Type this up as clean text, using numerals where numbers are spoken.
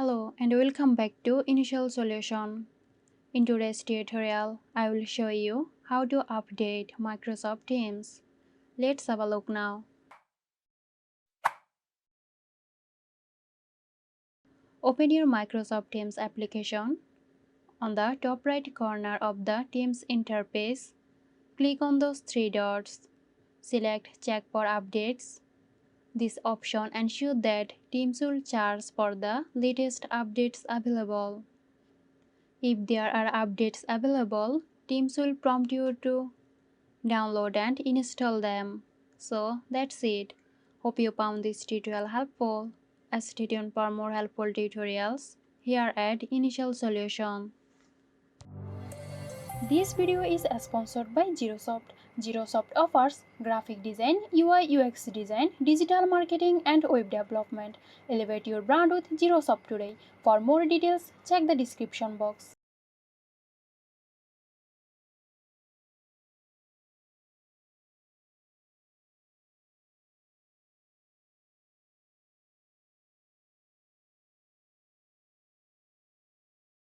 Hello and welcome back to Initial Solution. In today's tutorial, I will show you how to update Microsoft Teams. Let's have a look now. Open your Microsoft Teams application. On the top right corner of the Teams interface, click on those three dots. Select Check for Updates. This option ensures that Teams will charge for the latest updates available. If there are updates available, Teams will prompt you to download and install them. So that's it. Hope you found this tutorial helpful. Stay tuned for more helpful tutorials here at Initial Solution. This video is sponsored by Zerosoft. Zerosoft offers graphic design, UI UX design, digital marketing and web development. Elevate your brand with Zerosoft today. For more details, check the description box.